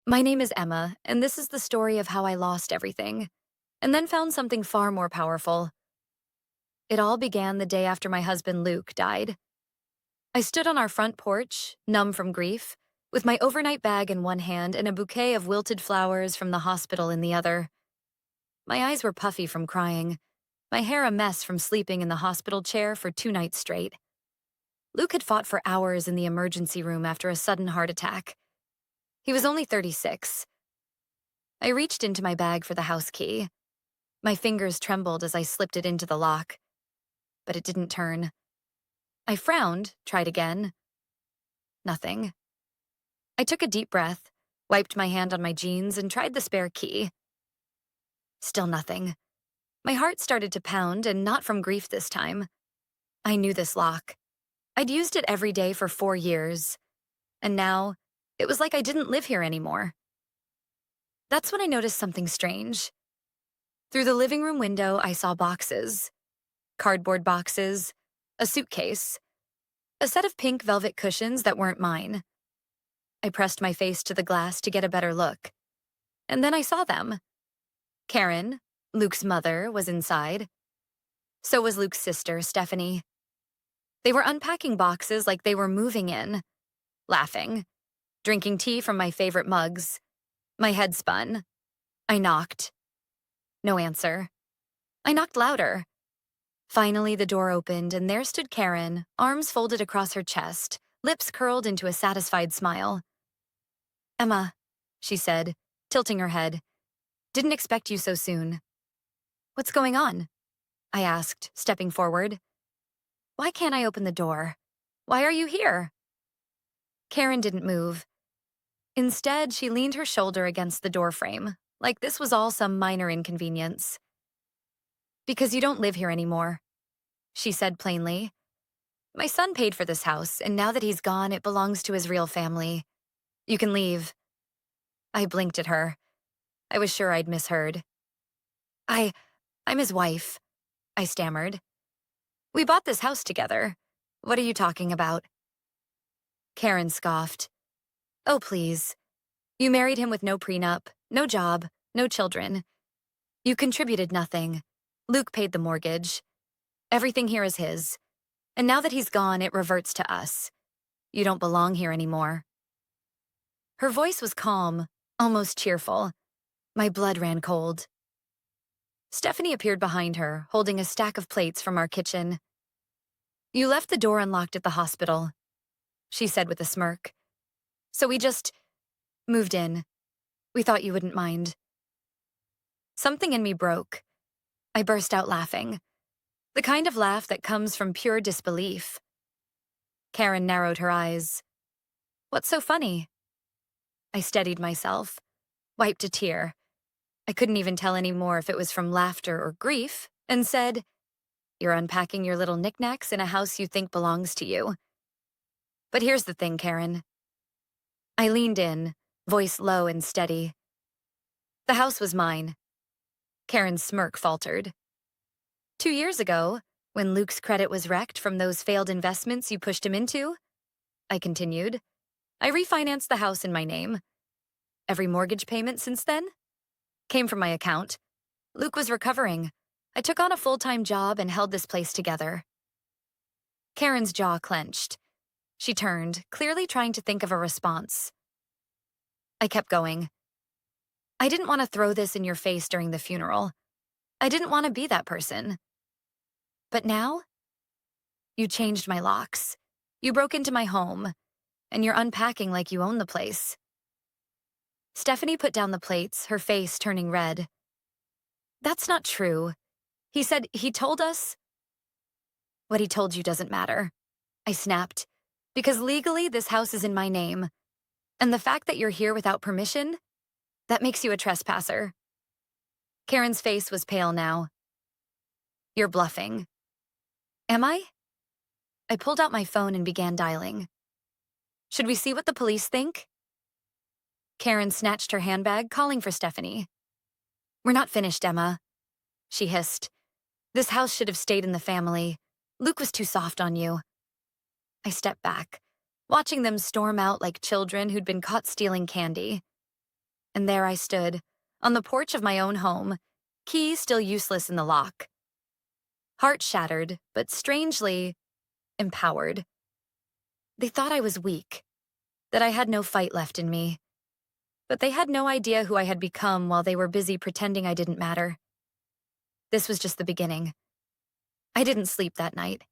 My name is Emma, and this is the story of how I lost everything, and then found something far more powerful. It all began the day after my husband Luke died. I stood on our front porch, numb from grief, with my overnight bag in one hand and a bouquet of wilted flowers from the hospital in the other. My eyes were puffy from crying, my hair a mess from sleeping in the hospital chair for 2 nights straight. Luke had fought for hours in the emergency room after a sudden heart attack. He was only 36. I reached into my bag for the house key. My fingers trembled as I slipped it into the lock, but it didn't turn. I frowned, tried again. Nothing. I took a deep breath, wiped my hand on my jeans, and tried the spare key. Still nothing. My heart started to pound, and not from grief this time. I knew this lock. I'd used it every day for 4 years, and now it was like I didn't live here anymore. That's when I noticed something strange. Through the living room window, I saw boxes. Cardboard boxes, a suitcase, a set of pink velvet cushions that weren't mine. I pressed my face to the glass to get a better look. And then I saw them. Karen, Luke's mother, was inside. So was Luke's sister, Stephanie. They were unpacking boxes like they were moving in, laughing, drinking tea from my favorite mugs. My head spun. I knocked. No answer. I knocked louder. Finally, the door opened, and there stood Karen, arms folded across her chest, lips curled into a satisfied smile. "Emma," she said, tilting her head. "Didn't expect you so soon." "What's going on?" I asked, stepping forward. "Why can't I open the door? Why are you here?" Karen didn't move. Instead, she leaned her shoulder against the doorframe, like this was all some minor inconvenience. "Because you don't live here anymore," she said plainly. "My son paid for this house, and now that he's gone, it belongs to his real family. You can leave." I blinked at her. I was sure I'd misheard. I, I'm his wife," I stammered. "We bought this house together. What are you talking about?" Karen scoffed. "Oh, please. You married him with no prenup, no job, no children. You contributed nothing. Luke paid the mortgage. Everything here is his. And now that he's gone, it reverts to us. You don't belong here anymore." Her voice was calm, almost cheerful. My blood ran cold. Stephanie appeared behind her, holding a stack of plates from our kitchen. "You left the door unlocked at the hospital," she said with a smirk. "So we just moved in. We thought you wouldn't mind." Something in me broke. I burst out laughing. The kind of laugh that comes from pure disbelief. Karen narrowed her eyes. "What's so funny?" I steadied myself, wiped a tear. I couldn't even tell anymore if it was from laughter or grief, and said, "You're unpacking your little knickknacks in a house you think belongs to you. But here's the thing, Karen." I leaned in, voice low and steady. "The house was mine." Karen's smirk faltered. "2 years ago, when Luke's credit was wrecked from those failed investments you pushed him into," I continued, "I refinanced the house in my name. Every mortgage payment since then came from my account. Luke was recovering. I took on a full-time job and held this place together." Karen's jaw clenched. She turned, clearly trying to think of a response. I kept going. "I didn't want to throw this in your face during the funeral. I didn't want to be that person. But now, you changed my locks. You broke into my home, and you're unpacking like you own the place." Stephanie put down the plates, her face turning red. "That's not true. He said he told us—" "What he told you doesn't matter," I snapped, "because legally this house is in my name. And the fact that you're here without permission, that makes you a trespasser." Karen's face was pale now. "You're bluffing." "Am I?" I pulled out my phone and began dialing. "Should we see what the police think?" Karen snatched her handbag, calling for Stephanie. "We're not finished, Emma," she hissed. "This house should have stayed in the family. Luke was too soft on you." I stepped back, watching them storm out like children who'd been caught stealing candy. And there I stood, on the porch of my own home, key still useless in the lock. Heart shattered, but strangely empowered. They thought I was weak, that I had no fight left in me. But they had no idea who I had become while they were busy pretending I didn't matter. This was just the beginning. I didn't sleep that night.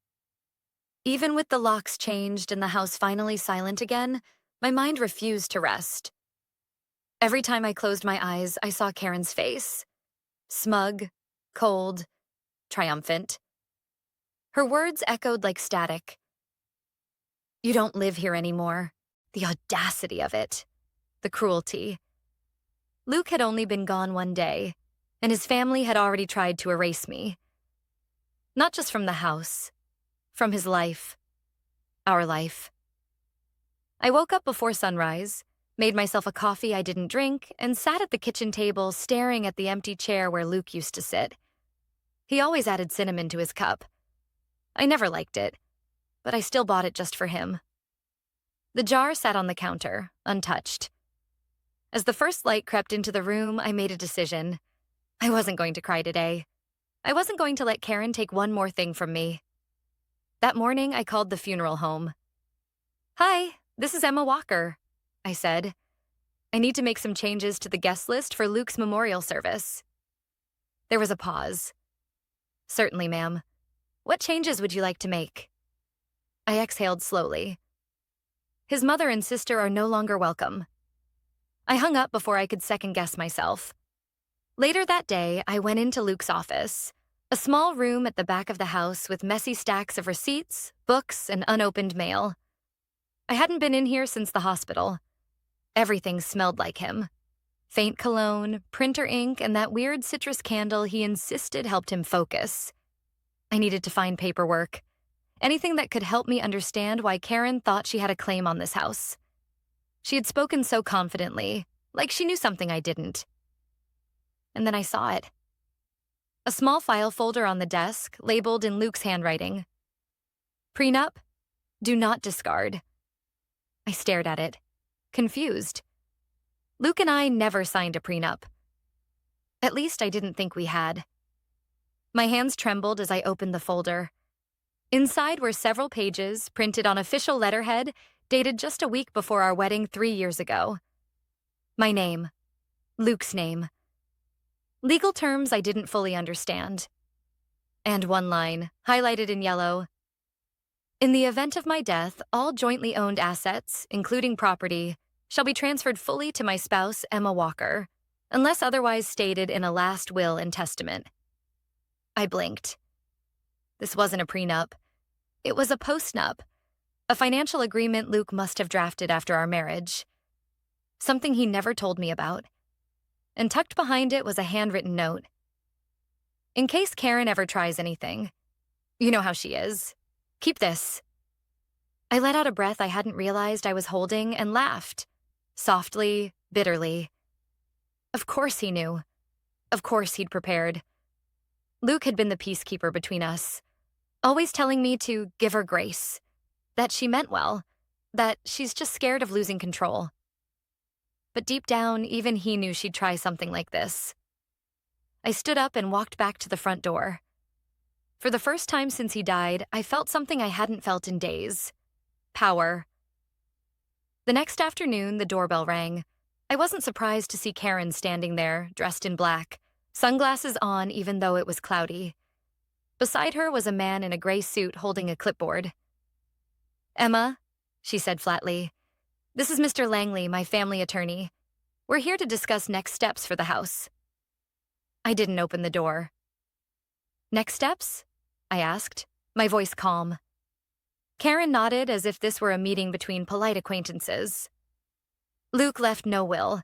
Even with the locks changed and the house finally silent again, my mind refused to rest. Every time I closed my eyes, I saw Karen's face. Smug, cold, triumphant. Her words echoed like static. You don't live here anymore. The audacity of it. The cruelty. Luke had only been gone one day, and his family had already tried to erase me. Not just from the house, from his life, our life. I woke up before sunrise, made myself a coffee I didn't drink, and sat at the kitchen table staring at the empty chair where Luke used to sit. He always added cinnamon to his cup. I never liked it, but I still bought it just for him. The jar sat on the counter, untouched. As the first light crept into the room, I made a decision. I wasn't going to cry today. I wasn't going to let Karen take one more thing from me. That morning, I called the funeral home. "Hi, this is Emma Walker," I said. "I need to make some changes to the guest list for Luke's memorial service." There was a pause. "Certainly, ma'am. What changes would you like to make?" I exhaled slowly. His mother and sister are no longer welcome. I hung up before I could second-guess myself. Later that day, I went into Luke's office, a small room at the back of the house with messy stacks of receipts, books, and unopened mail. I hadn't been in here since the hospital. Everything smelled like him. Faint cologne, printer ink, and that weird citrus candle he insisted helped him focus. I needed to find paperwork. Anything that could help me understand why Karen thought she had a claim on this house. She had spoken so confidently, like she knew something I didn't. And then I saw it. A small file folder on the desk, labeled in Luke's handwriting. Prenup? Do not discard. I stared at it, confused. Luke and I never signed a prenup. At least I didn't think we had. My hands trembled as I opened the folder. Inside were several pages, printed on official letterhead, dated just a week before our wedding 3 years ago. My name. Luke's name. Legal terms I didn't fully understand. And one line, highlighted in yellow. In the event of my death, all jointly owned assets, including property, shall be transferred fully to my spouse, Emma Walker, unless otherwise stated in a last will and testament. I blinked. This wasn't a prenup. It was a postnup, a financial agreement Luke must have drafted after our marriage. Something he never told me about. And tucked behind it was a handwritten note. In case Karen ever tries anything. You know how she is. Keep this. I let out a breath I hadn't realized I was holding and laughed. Softly, bitterly. Of course he knew. Of course he'd prepared. Luke had been the peacekeeper between us, always telling me to give her grace, that she meant well, that she's just scared of losing control. But deep down, even he knew she'd try something like this. I stood up and walked back to the front door. For the first time since he died, I felt something I hadn't felt in days. Power. The next afternoon, the doorbell rang. I wasn't surprised to see Karen standing there, dressed in black, sunglasses on even though it was cloudy. Beside her was a man in a gray suit holding a clipboard. "Emma," she said flatly, "this is Mr. Langley, my family attorney. We're here to discuss next steps for the house." I didn't open the door. "Next steps?" I asked, my voice calm. Karen nodded as if this were a meeting between polite acquaintances. Luke left no will,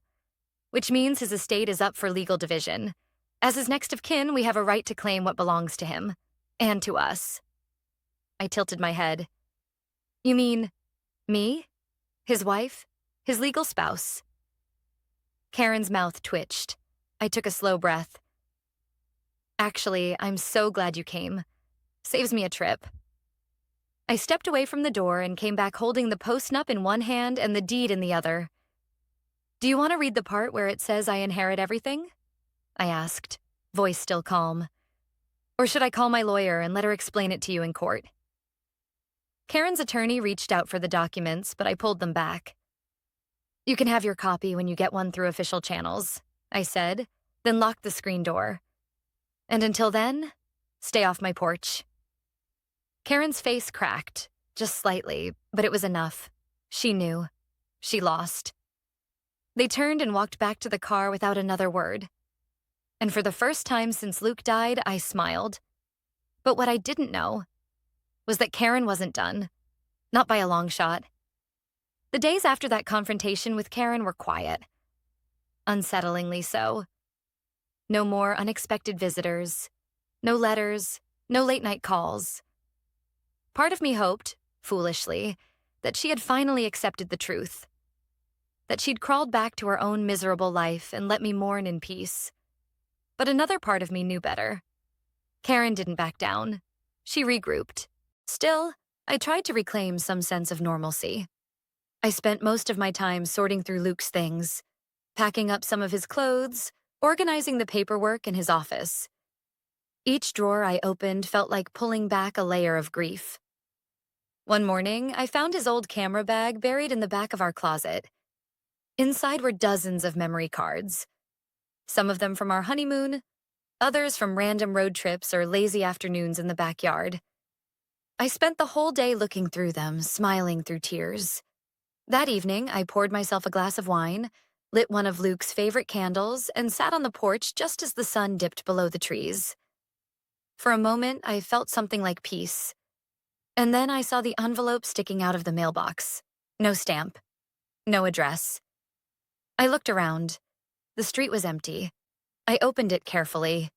which means his estate is up for legal division. As his next of kin, we have a right to claim what belongs to him, and to us. I tilted my head. "You mean me? His wife? His legal spouse?" Karen's mouth twitched. I took a slow breath. "Actually, I'm so glad you came. Saves me a trip." I stepped away from the door and came back holding the postnup in one hand and the deed in the other. Do you want to read the part where it says I inherit everything? I asked, voice still calm. Or should I call my lawyer and let her explain it to you in court? Karen's attorney reached out for the documents, but I pulled them back. You can have your copy when you get one through official channels, I said, then locked the screen door. And until then, stay off my porch. Karen's face cracked, just slightly, but it was enough. She knew. She lost. They turned and walked back to the car without another word. And for the first time since Luke died, I smiled. But what I didn't know was that Karen wasn't done. Not by a long shot. The days after that confrontation with Karen were quiet. Unsettlingly so. No more unexpected visitors. No letters. No late-night calls. Part of me hoped, foolishly, that she had finally accepted the truth. That she'd crawled back to her own miserable life and let me mourn in peace. But another part of me knew better. Karen didn't back down. She regrouped. Still, I tried to reclaim some sense of normalcy. I spent most of my time sorting through Luke's things, packing up some of his clothes, organizing the paperwork in his office. Each drawer I opened felt like pulling back a layer of grief. One morning, I found his old camera bag buried in the back of our closet. Inside were dozens of memory cards. Some of them from our honeymoon, others from random road trips or lazy afternoons in the backyard. I spent the whole day looking through them, smiling through tears. That evening, I poured myself a glass of wine, lit one of Luke's favorite candles, and sat on the porch just as the sun dipped below the trees. For a moment, I felt something like peace. And then I saw the envelope sticking out of the mailbox. No stamp. No address. I looked around. The street was empty. I opened it carefully.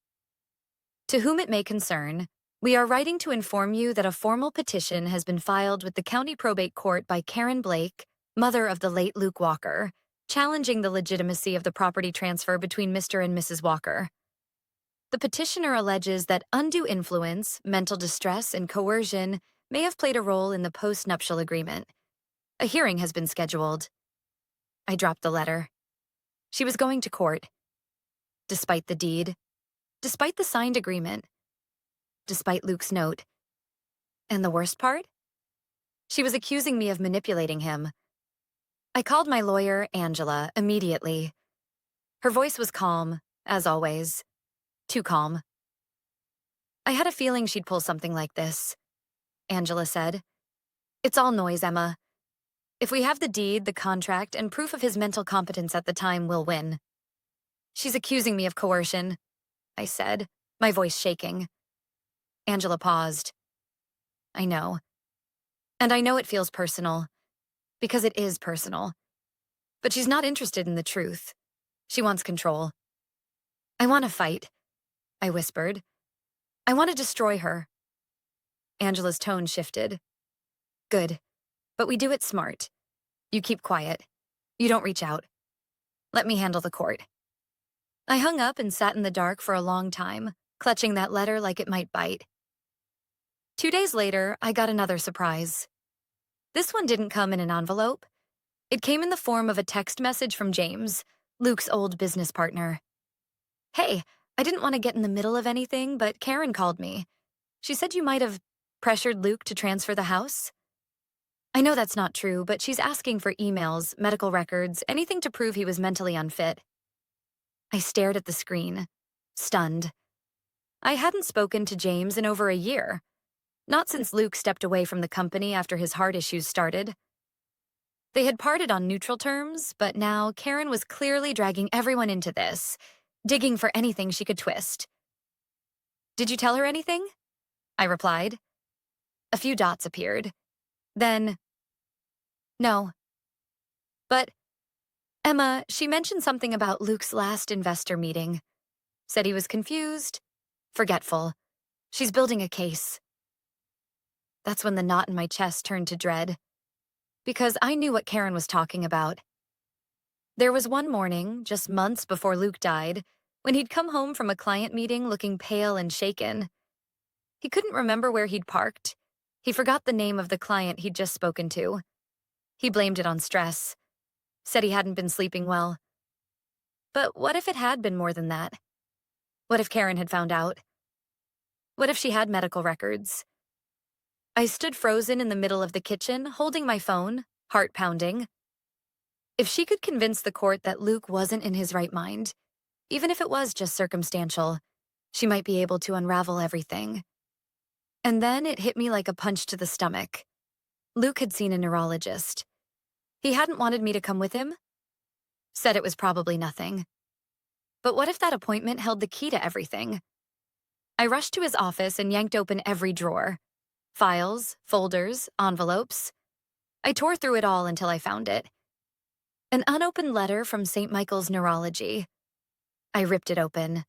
To whom it may concern, we are writing to inform you that a formal petition has been filed with the County Probate Court by Karen Blake, mother of the late Luke Walker, challenging the legitimacy of the property transfer between Mr. and Mrs. Walker. The petitioner alleges that undue influence, mental distress, and coercion may have played a role in the post-nuptial agreement. A hearing has been scheduled. I dropped the letter. She was going to court. Despite the deed. Despite the signed agreement. Despite Luke's note. And the worst part? She was accusing me of manipulating him. I called my lawyer, Angela, immediately. Her voice was calm, as always. Too calm. I had a feeling she'd pull something like this, Angela said. It's all noise, Emma. If we have the deed, the contract, and proof of his mental competence at the time, we'll win. She's accusing me of coercion, I said, my voice shaking. Angela paused. I know. And I know it feels personal, because it is personal. But she's not interested in the truth. She wants control. I want to fight, I whispered. I want to destroy her. Angela's tone shifted. Good, but we do it smart. You keep quiet. You don't reach out. Let me handle the court. I hung up and sat in the dark for a long time, clutching that letter like it might bite. 2 days later, I got another surprise. This one didn't come in an envelope. It came in the form of a text message from James, Luke's old business partner. Hey, I didn't want to get in the middle of anything, but Karen called me. She said you might have pressured Luke to transfer the house. I know that's not true, but she's asking for emails, medical records, anything to prove he was mentally unfit. I stared at the screen, stunned. I hadn't spoken to James in over a year. Not since Luke stepped away from the company after his heart issues started. They had parted on neutral terms, but now Karen was clearly dragging everyone into this, digging for anything she could twist. Did you tell her anything? I replied. A few dots appeared. Then, no. But, Emma, she mentioned something about Luke's last investor meeting. Said he was confused, forgetful. She's building a case. That's when the knot in my chest turned to dread. Because I knew what Karen was talking about. There was one morning, just months before Luke died, when he'd come home from a client meeting looking pale and shaken. He couldn't remember where he'd parked. He forgot the name of the client he'd just spoken to. He blamed it on stress. said he hadn't been sleeping well. But what if it had been more than that? What if Karen had found out? What if she had medical records? I stood frozen in the middle of the kitchen, holding my phone, heart pounding. If she could convince the court that Luke wasn't in his right mind, even if it was just circumstantial, she might be able to unravel everything. And then it hit me like a punch to the stomach. Luke had seen a neurologist. He hadn't wanted me to come with him. Said it was probably nothing. But what if that appointment held the key to everything? I rushed to his office and yanked open every drawer. Files, folders, envelopes. I tore through it all until I found it. An unopened letter from St. Michael's Neurology. I ripped it open.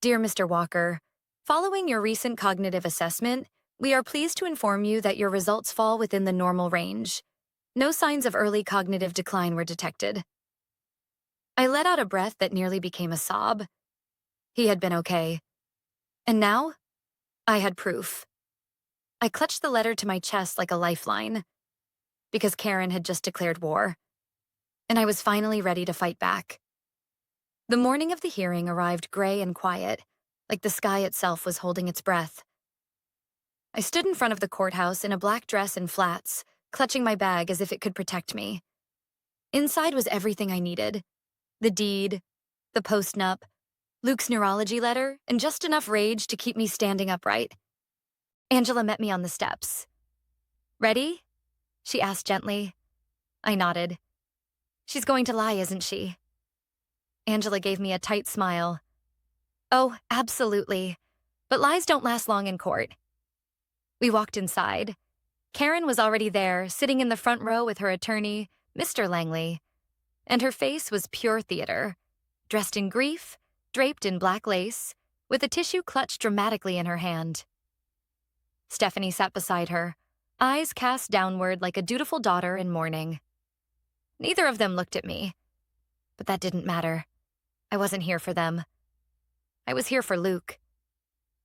Dear Mr. Walker, following your recent cognitive assessment, we are pleased to inform you that your results fall within the normal range. No signs of early cognitive decline were detected. I let out a breath that nearly became a sob. He had been okay. And now, I had proof. I clutched the letter to my chest like a lifeline, because Karen had just declared war, and I was finally ready to fight back. The morning of the hearing arrived gray and quiet, like the sky itself was holding its breath. I stood in front of the courthouse in a black dress and flats, clutching my bag as if it could protect me. Inside was everything I needed. The deed, the post-nup, Luke's neurology letter, and just enough rage to keep me standing upright. Angela met me on the steps. Ready? She asked gently. I nodded. She's going to lie, isn't she? Angela gave me a tight smile. Oh, absolutely. But lies don't last long in court. We walked inside. Karen was already there, sitting in the front row with her attorney, Mr. Langley. And her face was pure theater, dressed in grief, draped in black lace, with a tissue clutched dramatically in her hand. Stephanie sat beside her, eyes cast downward like a dutiful daughter in mourning. Neither of them looked at me, but that didn't matter. I wasn't here for them. I was here for Luke,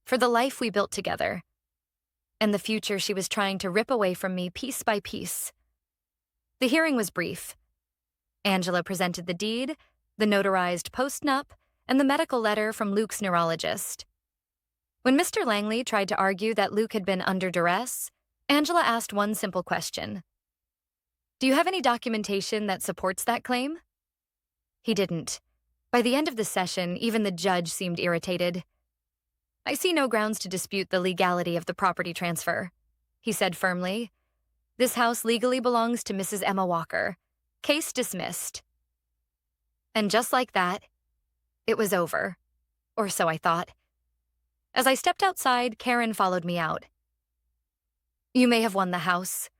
for the life we built together, and the future she was trying to rip away from me piece by piece. The hearing was brief. Angela presented the deed, the notarized post-nup, and the medical letter from Luke's neurologist. When Mr. Langley tried to argue that Luke had been under duress, Angela asked one simple question. Do you have any documentation that supports that claim? He didn't. By the end of the session, even the judge seemed irritated. I see no grounds to dispute the legality of the property transfer, he said firmly. This house legally belongs to Mrs. Emma Walker. Case dismissed. And just like that, it was over. Or so I thought. As I stepped outside, Karen followed me out. You may have won the house,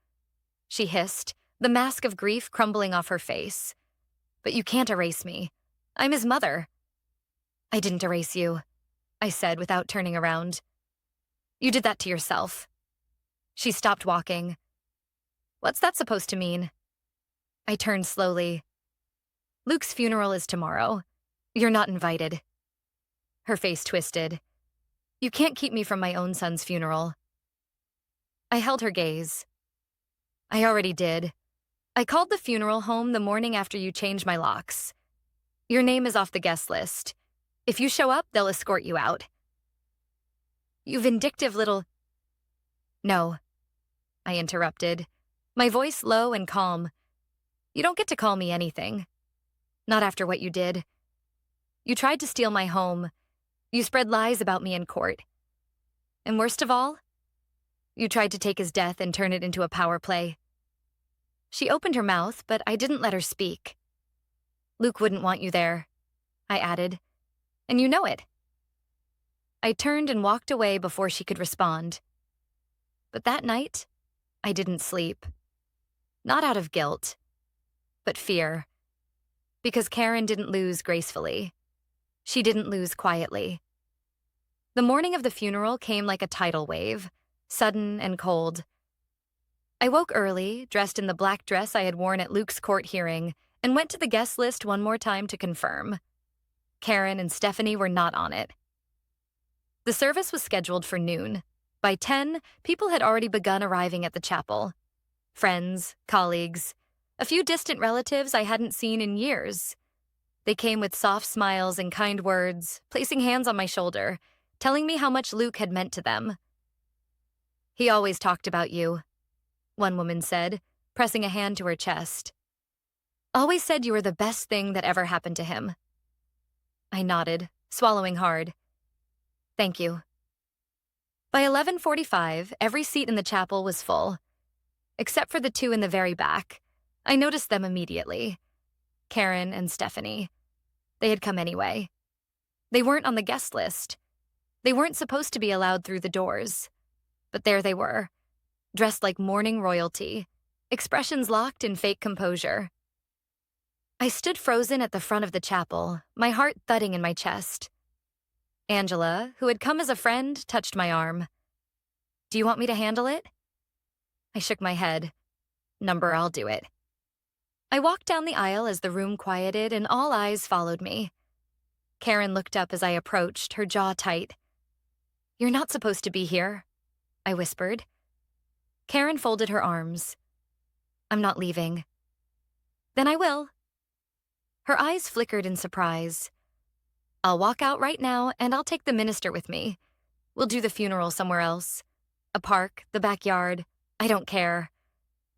she hissed, the mask of grief crumbling off her face. But you can't erase me. I'm his mother. I didn't erase you, I said without turning around. You did that to yourself. She stopped walking. What's that supposed to mean? I turned slowly. Luke's funeral is tomorrow. You're not invited. Her face twisted. You can't keep me from my own son's funeral. I held her gaze. I already did. I called the funeral home the morning after you changed my locks. Your name is off the guest list. If you show up, they'll escort you out. You vindictive little... No, I interrupted, my voice low and calm. You don't get to call me anything. Not after what you did. You tried to steal my home. You spread lies about me in court. And worst of all, you tried to take his death and turn it into a power play. She opened her mouth, but I didn't let her speak. Luke wouldn't want you there, I added. And you know it. I turned and walked away before she could respond. But that night, I didn't sleep. Not out of guilt, but fear. Because Karen didn't lose gracefully. She didn't lose quietly. The morning of the funeral came like a tidal wave, sudden and cold. I woke early, dressed in the black dress I had worn at Luke's court hearing, and went to the guest list one more time to confirm. Karen and Stephanie were not on it. The service was scheduled for noon. By 10, people had already begun arriving at the chapel. Friends, colleagues, A few distant relatives I hadn't seen in years. They came with soft smiles and kind words, placing hands on my shoulder, telling me how much Luke had meant to them. "He always talked about you," one woman said, pressing a hand to her chest. "Always said you were the best thing that ever happened to him." I nodded, swallowing hard. "Thank you." By 11:45, every seat in the chapel was full. Except for the two in the very back. I noticed them immediately. Karen and Stephanie. They had come anyway. They weren't on the guest list. They weren't supposed to be allowed through the doors. But there they were, dressed like mourning royalty, expressions locked in fake composure. I stood frozen at the front of the chapel, my heart thudding in my chest. Angela, who had come as a friend, touched my arm. "Do you want me to handle it?" I shook my head. "Number, I'll do it." I walked down the aisle as the room quieted and all eyes followed me. Karen looked up as I approached, her jaw tight. "You're not supposed to be here," I whispered. Karen folded her arms. "I'm not leaving." "Then I will." Her eyes flickered in surprise. "I'll walk out right now and I'll take the minister with me. We'll do the funeral somewhere else. A park, the backyard, I don't care.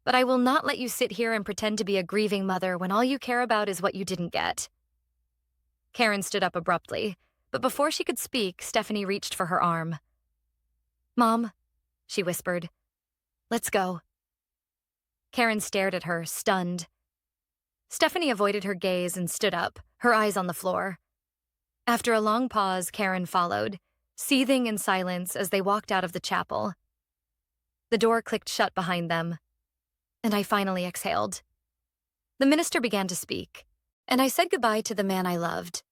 But I will not let you sit here and pretend to be a grieving mother when all you care about is what you didn't get." Karen stood up abruptly, but before she could speak, Stephanie reached for her arm. "Mom," she whispered, "let's go." Karen stared at her, stunned. Stephanie avoided her gaze and stood up, her eyes on the floor. After a long pause, Karen followed, seething in silence as they walked out of the chapel. The door clicked shut behind them, and I finally exhaled. The minister began to speak, and I said goodbye to the man I loved,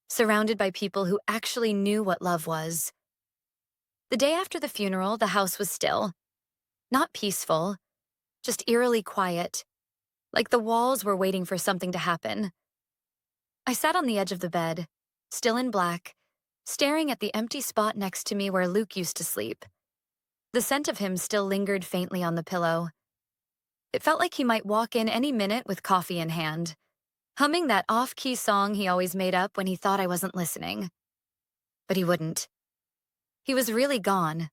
surrounded by people who actually knew what love was. The day after the funeral, the house was still. Not peaceful, just eerily quiet, like the walls were waiting for something to happen. I sat on the edge of the bed, still in black, staring at the empty spot next to me where Luke used to sleep. The scent of him still lingered faintly on the pillow. It felt like he might walk in any minute with coffee in hand, humming that off-key song he always made up when he thought I wasn't listening. But he wouldn't. He was really gone.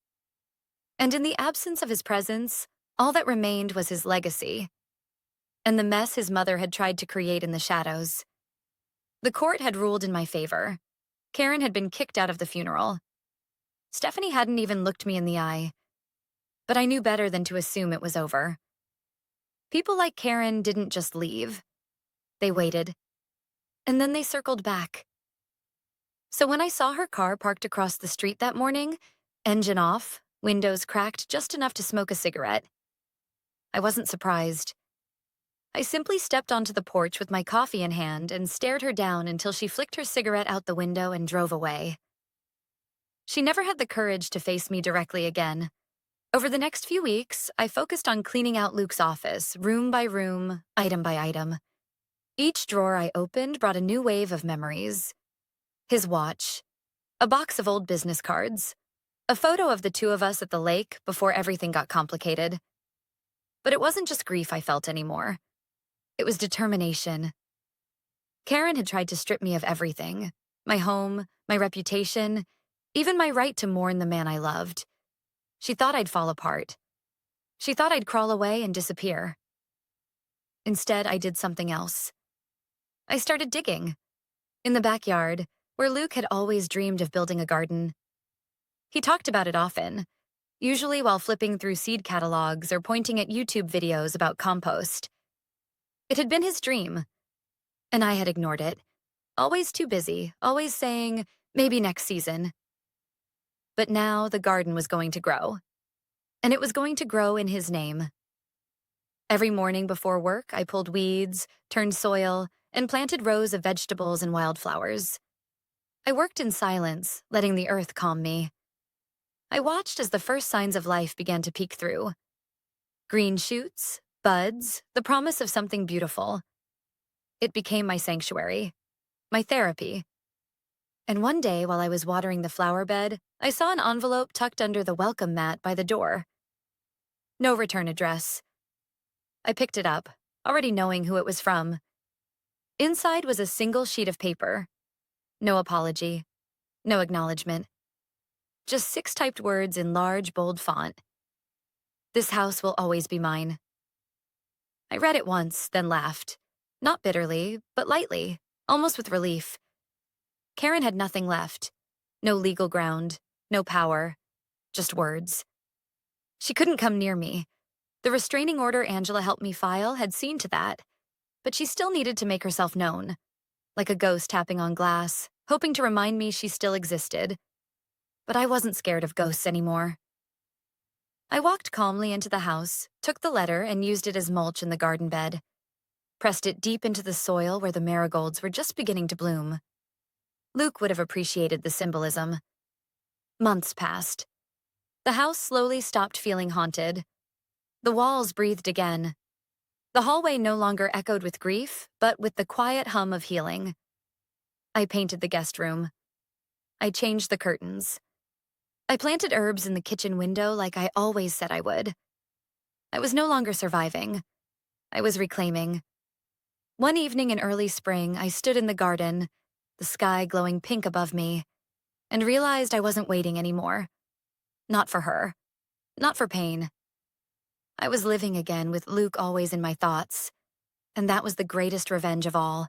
And in the absence of his presence, all that remained was his legacy, and the mess his mother had tried to create in the shadows. The court had ruled in my favor. Karen had been kicked out of the funeral. Stephanie hadn't even looked me in the eye. But I knew better than to assume it was over. People like Karen didn't just leave. They waited. And then they circled back. So when I saw her car parked across the street that morning, engine off, windows cracked just enough to smoke a cigarette, I wasn't surprised. I simply stepped onto the porch with my coffee in hand and stared her down until she flicked her cigarette out the window and drove away. She never had the courage to face me directly again. Over the next few weeks, I focused on cleaning out Luke's office, room by room, item by item. Each drawer I opened brought a new wave of memories. His watch, a box of old business cards, a photo of the two of us at the lake before everything got complicated. But it wasn't just grief I felt anymore. It was determination. Karen had tried to strip me of everything: my home, my reputation, even my right to mourn the man I loved. She thought I'd fall apart. She thought I'd crawl away and disappear. Instead, I did something else. I started digging. In the backyard, where Luke had always dreamed of building a garden. He talked about it often, usually while flipping through seed catalogs or pointing at YouTube videos about compost. It had been his dream, and I had ignored it. Always too busy, always saying, maybe next season. But now the garden was going to grow, and it was going to grow in his name. Every morning before work, I pulled weeds, turned soil, and planted rows of vegetables and wildflowers. I worked in silence, letting the earth calm me. I watched as the first signs of life began to peek through. Green shoots, buds, the promise of something beautiful. It became my sanctuary, my therapy. And one day, while I was watering the flower bed, I saw an envelope tucked under the welcome mat by the door. No return address. I picked it up, already knowing who it was from. Inside was a single sheet of paper. No apology, no acknowledgement. Just 6 typed words in large, bold font. This house will always be mine. I read it once, then laughed. Not bitterly, but lightly, almost with relief. Karen had nothing left. No legal ground, no power, just words. She couldn't come near me. The restraining order Angela helped me file had seen to that, but she still needed to make herself known, like a ghost tapping on glass, hoping to remind me she still existed. But I wasn't scared of ghosts anymore. I walked calmly into the house, took the letter, and used it as mulch in the garden bed. Pressed it deep into the soil where the marigolds were just beginning to bloom. Luke would have appreciated the symbolism. Months passed. The house slowly stopped feeling haunted. The walls breathed again. The hallway no longer echoed with grief, but with the quiet hum of healing. I painted the guest room. I changed the curtains. I planted herbs in the kitchen window like I always said I would. I was no longer surviving. I was reclaiming. One evening in early spring, I stood in the garden, the sky glowing pink above me, and realized I wasn't waiting anymore. Not for her. Not for pain. I was living again with Luke always in my thoughts, and that was the greatest revenge of all.